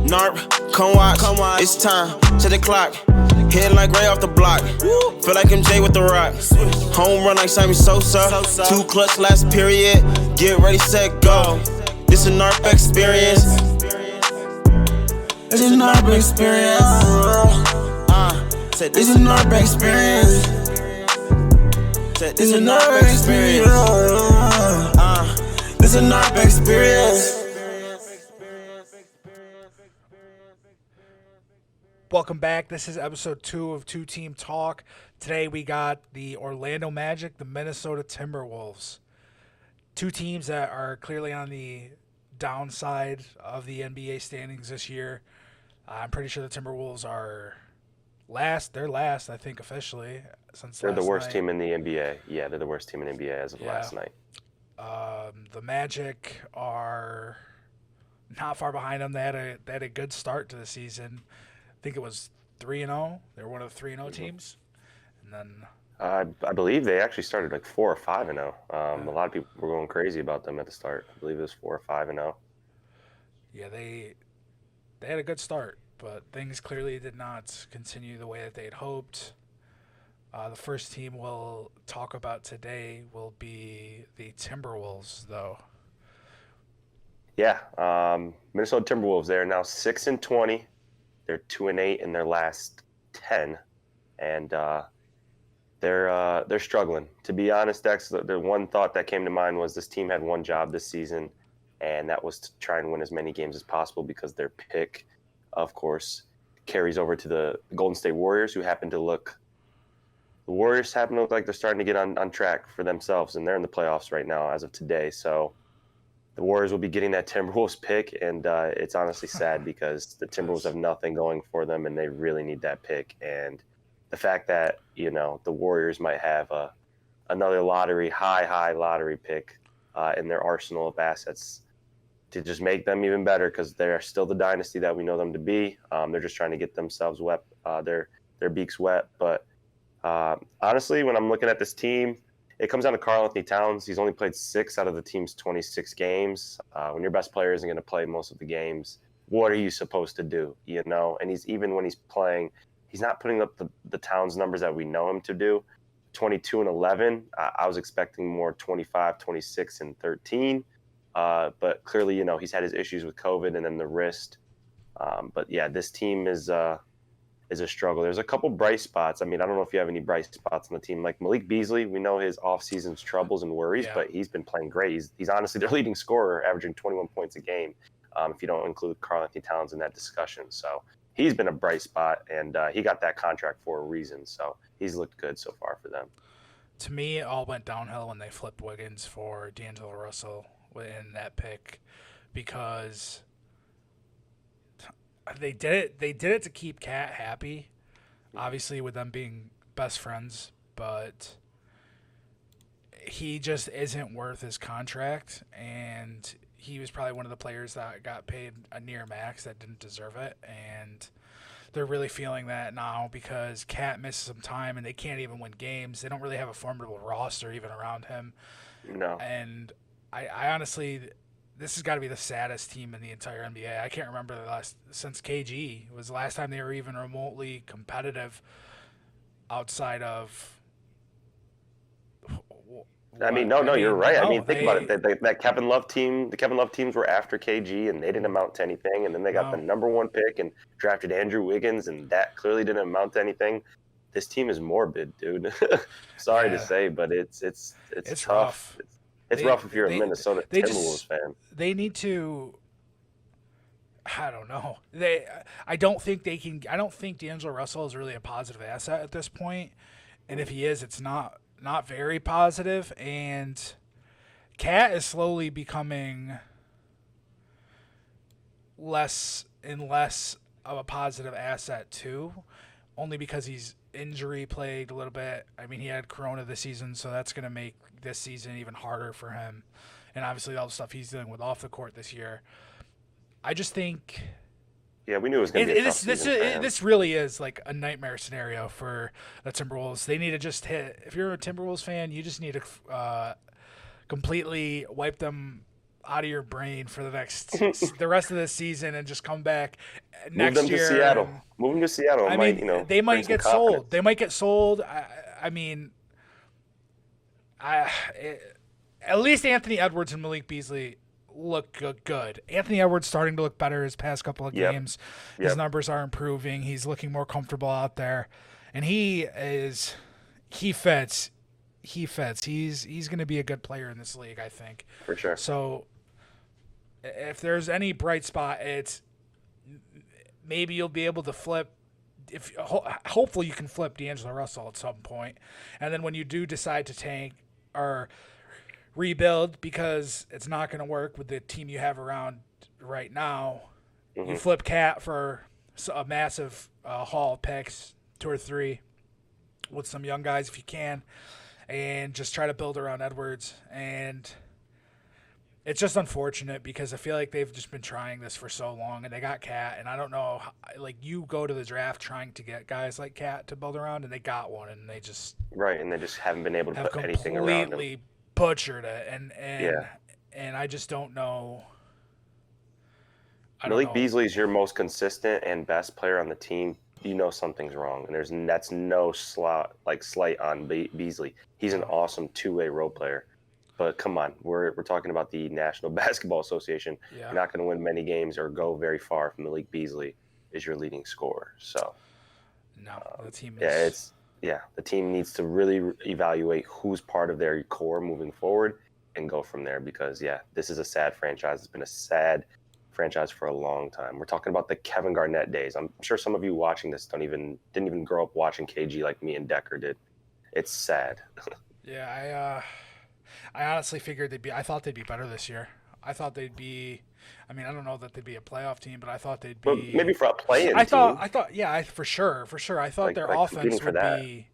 Narp, come watch, it's time, set the clock. Hitting like Ray off the block. Feel like MJ with the rock. Home run like Sammy Sosa. 2 clutch last period. Get ready, set, go. This a NARP experience. It's a NARP experience. It's a NARP experience. It's a NARP experience. It's a NARP experience. Welcome back. This is episode 2 of Two Team Talk. Today we got the Orlando Magic, the Minnesota Timberwolves. Two teams that are clearly on the downside of the NBA standings this year. I'm pretty sure the Timberwolves are last. They're last, I think, officially. They're the worst team in the NBA. Yeah, they're the worst team in the NBA as of last night. The Magic are not far behind them. They had a good start to the season. I think it was 3-0. They were one of the 3-0 teams. And then I believe they actually started like 4 or 5-0. A lot of people were going crazy about them at the start. I believe it was 4 or 5-0. Yeah, they had a good start, but things clearly did not continue the way that they had hoped. The first team we'll talk about today will be the Timberwolves, though. Yeah, Minnesota Timberwolves. They are now 6-20. They're 2-8 in their last 10, and they're struggling. To be honest, Dex, the one thought that came to mind was this team had one job this season, and that was to try and win as many games as possible because their pick, of course, carries over to the Golden State Warriors, who happen to look like they're starting to get on track for themselves, and they're in the playoffs right now as of today. So the Warriors will be getting that Timberwolves pick, and it's honestly sad because the Timberwolves have nothing going for them, and they really need that pick. And the fact that, the Warriors might have another high lottery pick in their arsenal of assets to just make them even better because they're still the dynasty that we know them to be. They're just trying to get themselves wet, their beaks wet. But honestly, when I'm looking at this team, it comes down to Karl-Anthony Towns. He's only played 6 out of the team's 26 games. When your best player isn't going to play most of the games, what are you supposed to do? And even when he's playing, he's not putting up the Towns numbers that we know him to do. 22 and 11. I was expecting more 25, 26, and 13. But clearly, he's had his issues with COVID and then the wrist. But yeah, this team is a struggle. There's a couple bright spots. I mean, I don't know if you have any bright spots on the team. Like Malik Beasley, we know his off-season's troubles and worries, but he's been playing great. He's honestly their leading scorer, averaging 21 points a game, if you don't include Karl-Anthony Towns in that discussion. So he's been a bright spot, and he got that contract for a reason. So he's looked good so far for them. To me, it all went downhill when they flipped Wiggins for D'Angelo Russell in that pick because they did it to keep Cat happy, obviously with them being best friends, but he just isn't worth his contract, and he was probably one of the players that got paid a near max that didn't deserve it, and they're really feeling that now because Cat misses some time and they can't even win games. They don't really have a formidable roster even around him. No. And I honestly, this has got to be the saddest team in the entire NBA. I can't remember since KG was the last time they were even remotely competitive outside of. You're right. I mean, think about it. That Kevin Love team, the Kevin Love teams were after KG, and they didn't amount to anything. And then they got the number 1 pick and drafted Andrew Wiggins, and that clearly didn't amount to anything. This team is morbid, dude. Sorry to say, but it's tough. Rough. It's rough if you're a Minnesota Timberwolves fan. They need to. I don't know. I don't think they can. I don't think D'Angelo Russell is really a positive asset at this point, and if he is, it's not very positive. And Cat is slowly becoming less and less of a positive asset too, only because he's injury plagued a little bit. I mean, he had Corona this season, so that's going to make this season even harder for him. And obviously all the stuff he's dealing with off the court this year. I just think Yeah, we knew it was going to be a tough season for him. This really is like a nightmare scenario for the Timberwolves. They need to just hit. If you're a Timberwolves fan, you just need to completely wipe them out of your brain for the rest of the season and just come back Move next them year. to Seattle. Move them to Seattle. I might, mean, they bring might some get confidence. sold. They might get sold. I mean, at least Anthony Edwards and Malik Beasley look good. Anthony Edwards starting to look better his past couple of games. His numbers are improving. He's looking more comfortable out there, and he fits. He's going to be a good player in this league, I think. For sure. So if there's any bright spot, it's maybe you'll be able to flip. Hopefully you can flip D'Angelo Russell at some point, and then when you do decide to tank or rebuild, because it's not going to work with the team you have around right now, you flip Cat for a massive haul of picks, 2 or 3, with some young guys if you can, and just try to build around Edwards. And it's just unfortunate because I feel like they've just been trying this for so long, and they got Cat, and I don't know, like, you go to the draft trying to get guys like Cat to build around, and they got one, and they just and they just haven't been able to put anything around him. completely butchered it, and I just don't know. Malik Beasley is your most consistent and best player on the team. You know something's wrong, and that's no slight on Beasley. He's an awesome two-way role player. But come on, we're talking about the National Basketball Association. Yeah. You're not going to win many games or go very far if Malik Beasley is your leading scorer. So no, the team is. The team needs to really evaluate who's part of their core moving forward and go from there, because this is a sad franchise. It's been a sad franchise for a long time. We're talking about the Kevin Garnett days. I'm sure some of you watching this didn't even grow up watching KG like me and Decker did. It's sad. Yeah, I honestly figured I thought they'd be better this year. I thought they'd be. I mean, I don't know that they'd be a playoff team, but I thought they'd be. Well, maybe for a play-in team. I thought, for sure. I thought their offense would be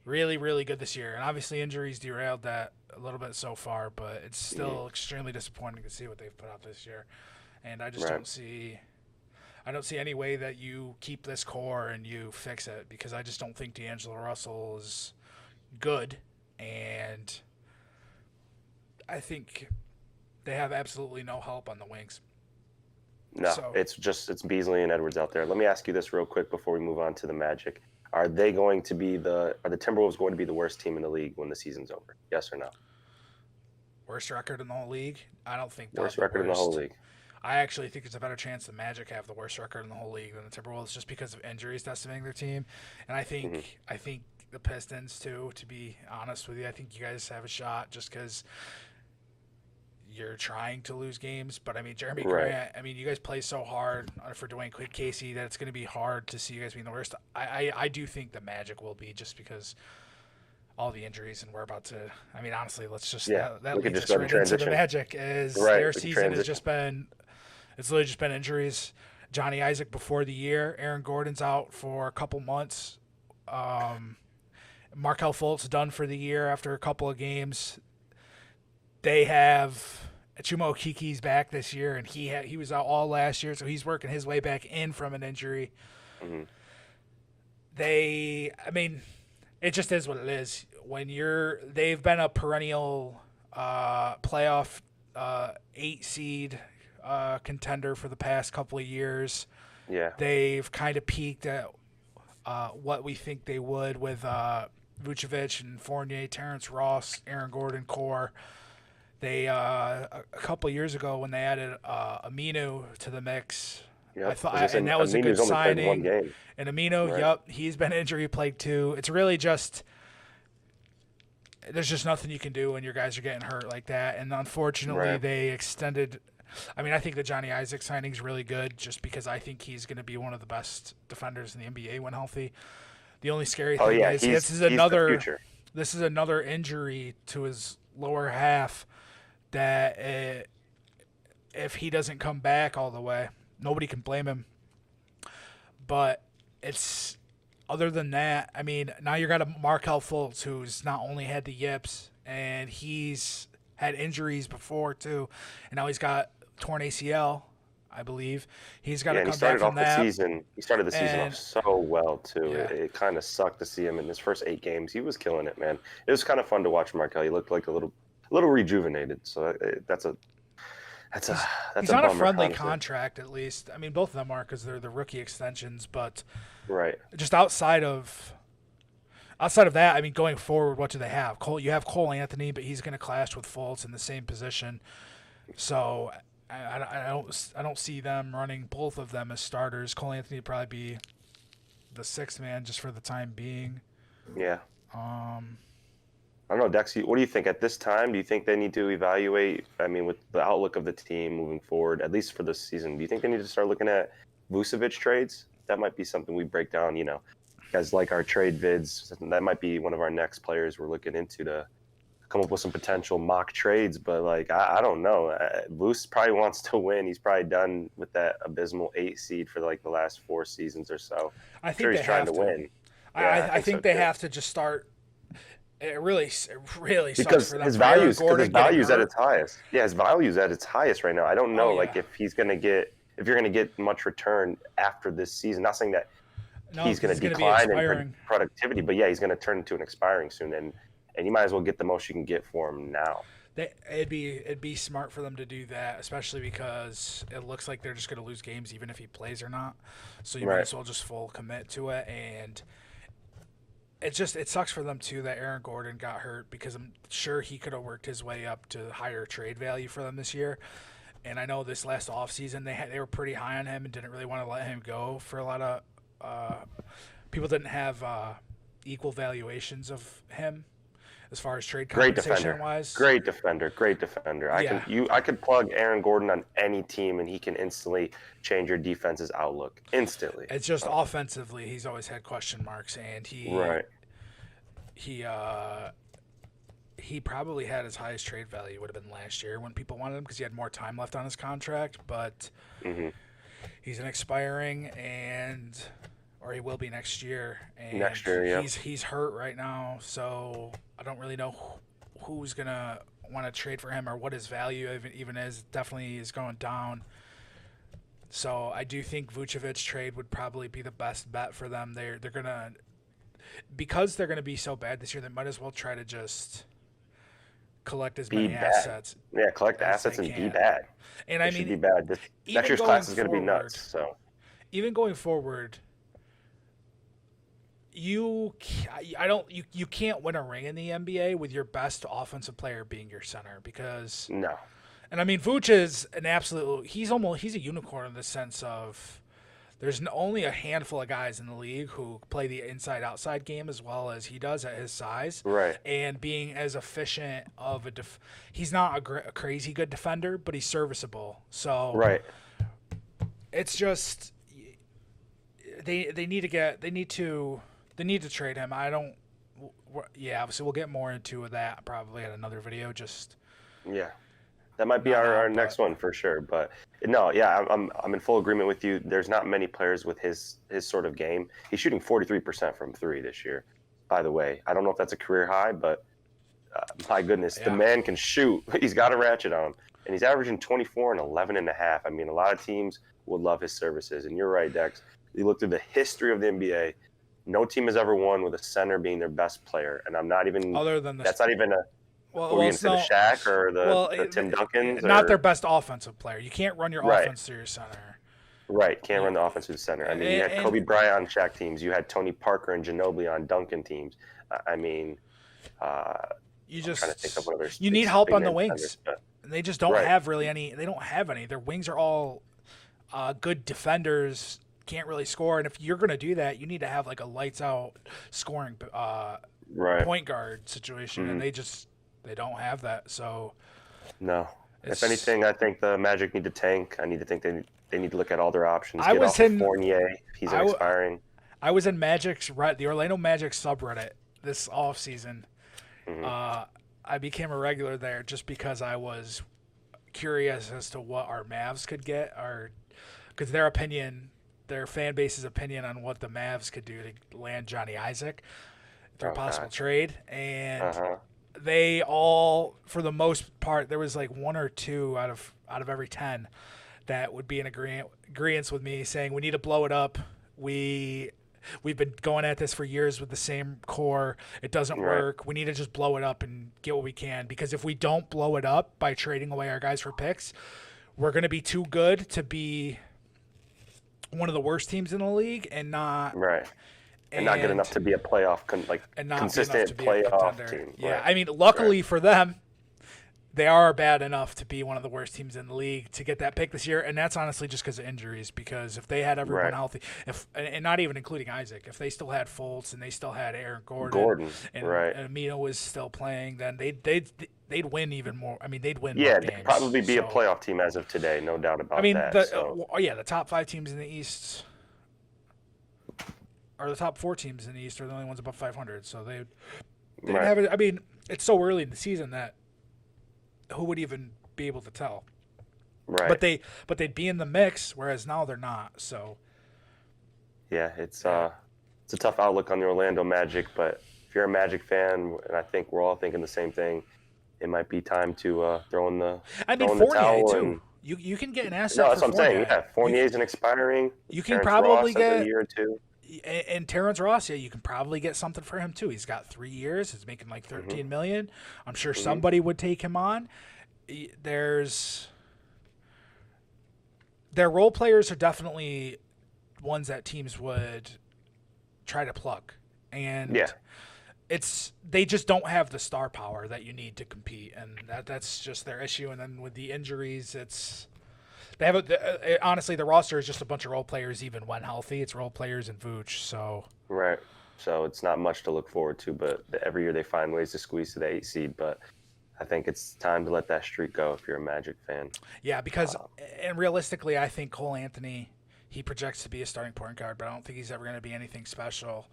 really, really good this year. And obviously injuries derailed that a little bit so far, but it's still extremely disappointing to see what they've put out this year. And I just don't see any way that you keep this core and you fix it, because I just don't think D'Angelo Russell is good. And I think they have absolutely no help on the wings. No, it's Beasley and Edwards out there. Let me ask you this real quick before we move on to the Magic. Are the Timberwolves going to be the worst team in the league when the season's over? Yes or no? Worst record in the whole league? I don't think worst record in the whole league. I actually think it's a better chance the Magic have the worst record in the whole league than the Timberwolves, just because of injuries decimating their team. And I think the Pistons too, to be honest with you. I think you guys have a shot just because you're trying to lose games. But I mean, Jeremy Grant, I mean, you guys play so hard for Dwayne Casey that it's going to be hard to see you guys being the worst. I do think the Magic will be, just because all the injuries, and we're about to. I mean, honestly, let's just that leads us right into the Magic. Their season has just been. It's literally just been injuries. Johnny Isaac before the year. Aaron Gordon's out for a couple months. Markelle Fultz done for the year after a couple of games. They have Chuma Okeke's back this year, and he was out all last year, so he's working his way back in from an injury. Mm-hmm. It just is what it is. They've been a perennial playoff 8 seed contender for the past couple of years. Yeah, they've kind of peaked at what we think they would with Vucevic and Fournier, Terrence Ross, Aaron Gordon core. They a couple of years ago when they added Aminu to the mix, and that was a good signing. And Aminu, he's been injury plagued too. It's really just there's just nothing you can do when your guys are getting hurt like that. And unfortunately, they extended. I mean, I think the Johnny Isaac signing is really good, just because I think he's going to be one of the best defenders in the NBA when healthy. The only scary thing is this is another injury to his lower half that if he doesn't come back all the way, nobody can blame him. But it's other than that, I mean, now you got a Markelle Fultz who's not only had the yips, and he's had injuries before too, and now he's got torn ACL, I believe. He's got to come back from that. He started the season off so well too. Yeah. It kind of sucked to see him in his first 8 games. He was killing it, man. It was kind of fun to watch Markelle. He looked like a little rejuvenated. So that's That's he's a on a bummer, friendly honestly. contract at least. I mean, both of them are because they're the rookie extensions. But Right. just outside of that, I mean, going forward, what do they have? You have Karl-Anthony, but he's going to clash with Fultz in the same position. So I don't see them running both of them as starters. Karl-Anthony would probably be the sixth man just for the time being. Yeah. I don't know, Dex. What do you think at this time? Do you think they need to evaluate? I mean, with the outlook of the team moving forward, at least for this season, do you think they need to start looking at Vucevic trades? That might be something we break down. You know, guys like our trade vids. That might be one of our next players we're looking into to come up with some potential mock trades. But like, I don't know. Vuce probably wants to win. He's probably done with that abysmal 8 seed for like the last 4 seasons or so. I think sure they he's trying have to win. I think so, they too. have to just start. It really sucks Because for them. his value's Gordon at its highest. Yeah, his value's at its highest right now. I don't know, yeah. if you're gonna get much return after this season. Not saying that he's gonna decline in productivity, but yeah, he's gonna turn into an expiring soon, and you might as well get the most you can get for him now. It'd be smart for them to do that, especially because it looks like they're just gonna lose games even if he plays or not. So you might as well just full commit to it. And it sucks for them too that Aaron Gordon got hurt, because I'm sure he could have worked his way up to higher trade value for them this year. And I know this last offseason they were pretty high on him and didn't really want to let him go for a lot of people didn't have equal valuations of him as far as trade compensation wise. Great defender. I could plug Aaron Gordon on any team and he can instantly change your defense's outlook instantly. It's just offensively he's always had question marks, and he probably had his highest trade value would have been last year when people wanted him because he had more time left on his contract, but he's an expiring or he will be next year. And he's hurt right now, so I don't really know who's gonna want to trade for him or what his value even is. Definitely is going down. So I do think Vucevic trade would probably be the best bet for them. They're gonna, because they're gonna be so bad this year, they might as well try to just collect as many assets. Yeah, collect assets and be bad. And I mean, be bad. Next year's class is going to be nuts. So even going forward, you can't win a ring in the NBA with your best offensive player being your center, because no. And I mean, Vooch is an absolute. He's a unicorn in the sense of there's only a handful of guys in the league who play the inside-outside game as well as he does at his size. Right. And being as efficient of he's not a crazy good defender, but he's serviceable. So right. It's just they need to trade him. Obviously we'll get more into that probably in another video. Yeah. That might be our next one for sure. But no, yeah, I'm in full agreement with you. There's not many players with his sort of game. He's shooting 43% from 3 this year, by the way. I don't know if that's a career high, but my goodness, the man can shoot. He's got a ratchet on him. And he's averaging 24 and 11.5. I mean, a lot of teams would love his services. And you're right, Dex. You look through the history of the NBA, no team has ever won with a center being their best player. And I'm not even – that's not even a – the Shaq or the Tim Duncans? Not their best offensive player. You can't run your offense through your center. Right, can't run the offense through the center. I mean, you had Kobe Bryant on Shaq teams. You had Tony Parker and Ginobili on Duncan teams. I mean, you just trying to think of what other you need help on the wings. And they just don't have really any. They don't have any. Their wings are all good defenders. Can't really score. And if you're going to do that, you need to have like a lights out scoring point guard situation. And they don't have that. So no. If anything, I think the Magic need to tank. I need to think they need to look at all their options. Get off of Fournier. He's expiring. I was in the Orlando Magic subreddit this offseason. I became a regular there just because I was curious as to what our Mavs could get, because their fan base's opinion on what the Mavs could do to land Johnny Isaac through a possible trade. And they all, for the most part, there was like 1 or 2 out of every 10 that would be in agreement with me, saying we need to blow it up. We've been going at this for years with the same core. It doesn't work. We need to just blow it up and get what we can, because if we don't blow it up by trading away our guys for picks, we're going to be too good to be one of the worst teams in the league and not right. And not good enough to be a playoff, consistent playoff team. Yeah, right. I mean, luckily for them, they are bad enough to be one of the worst teams in the league to get that pick this year, and that's honestly just because of injuries. Because if they had everyone healthy, and not even including Isaac, if they still had Fultz and they still had Aaron Gordon and Amino was still playing, then they'd win even more. I mean, they'd win. Yeah, more they'd games, probably be a playoff team as of today, no doubt about that. The top 5 teams in the East. Or the top 4 teams in the East are the only ones above 500. So they have it. I mean, it's so early in the season that who would even be able to tell? Right. But they'd be in the mix, whereas now they're not. So yeah, it's a tough outlook on the Orlando Magic. But if you're a Magic fan, and I think we're all thinking the same thing, it might be time to throw in the Fournier towel. Too. You can get an asset. No, that's for what I'm Fournier. saying. Yeah, Fournier's an expiring. You can Terrence probably Ross get a year or two. And Terrence Ross, you can probably get something for him too. He's got 3 years. He's making like $13 million. I'm sure somebody would take him on. Their role players are definitely ones that teams would try to pluck, and they just don't have the star power that you need to compete, and that's just their issue. And then with the injuries, honestly, the roster is just a bunch of role players. Even when healthy, it's role players and Vooch. So right. So it's not much to look forward to, but every year they find ways to squeeze to the 8 seed. But I think it's time to let that streak go if you're a Magic fan. Yeah, because and realistically, I think Karl-Anthony, he projects to be a starting point guard, but I don't think he's ever going to be anything special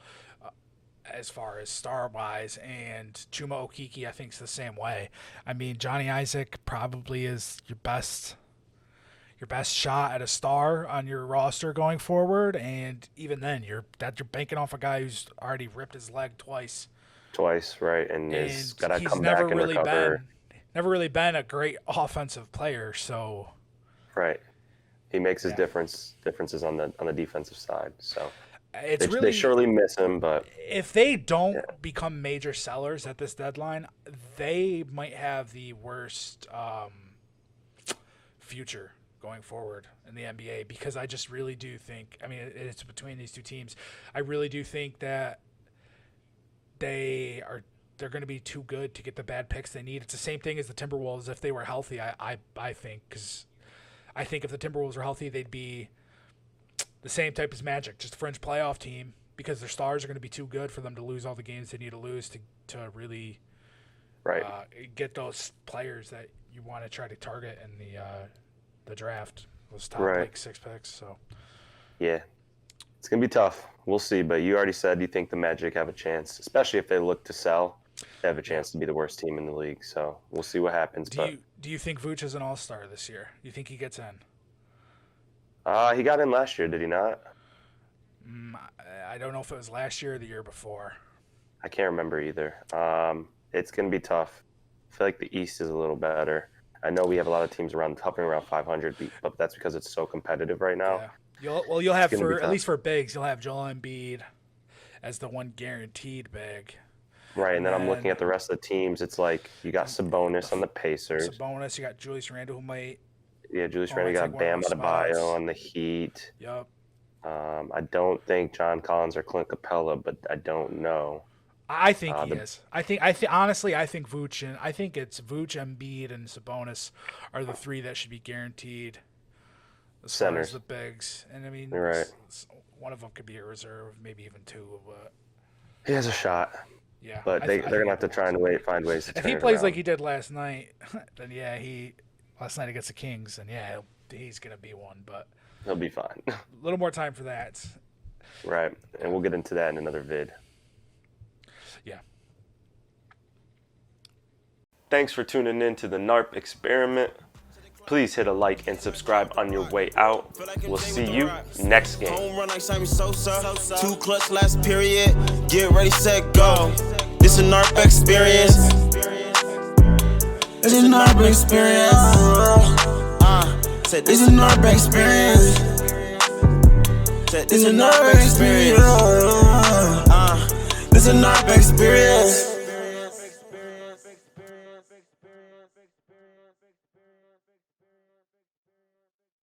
as far as star-wise. And Chuma Okeke, I think, is the same way. I mean, Johnny Isaac probably is your best shot at a star on your roster going forward, and even then, you're banking off a guy who's already ripped his leg twice, right? And he's got to come back and recover. Never really been a great offensive player, so right. He makes his differences on the defensive side. So they surely miss him, but if they don't become major sellers at this deadline, they might have the worst future going forward in the NBA, because I just really do think, I mean, it's between these two teams. I really do think that they're going to be too good to get the bad picks they need. It's the same thing as the Timberwolves if they were healthy, I think, because I think if the Timberwolves were healthy, they'd be the same type as Magic, just a fringe playoff team, because their stars are going to be too good for them to lose all the games they need to lose to really get those players that you want to try to target in the draft, those top like 6 picks. So yeah, it's gonna be tough. We'll see, but you already said you think the Magic have a chance, especially if they look to sell. They have a chance to be the worst team in the league. So we'll see what happens. Do you think Vooch is an all-star this year? Do you think he gets in? He got in last year, did he not? I don't know if it was last year or the year before. I can't remember either. It's gonna be tough. I feel like the East is a little better. I know we have a lot of teams hovering around 500, but that's because it's so competitive right now. Yeah. You'll have at least for bigs, you'll have Joel Embiid as the one guaranteed big. Right, and then I'm looking at the rest of the teams. It's like you got Sabonis on the Pacers. You got Julius Randle, who might. Yeah, Julius Randle. You got Bam Adebayo on the Heat. Yep. I don't think John Collins or Clint Capella, but I don't know. I think he is. Honestly, I think Vooch and I think it's Vooch, Embiid, and Sabonis are the 3 that should be guaranteed. As far as the bigs, and I mean, one of them could be a reserve, maybe even 2. But he has a shot. Yeah, but they're gonna have to try and find ways to. If he plays like he did last night, then last night against the Kings, then he's gonna be one. But he'll be fine. A little more time for that. Right, and we'll get into that in another vid. Yeah. Thanks for tuning in to the NARP experiment. Please hit a like and subscribe on your way out. We'll see you next game. Home run like Sammy Sosa. 2 clutch last period. Get ready, set, go. This a NARP experience. This a NARP experience. This a NARP experience. This a NARP experience. This a NARP experience.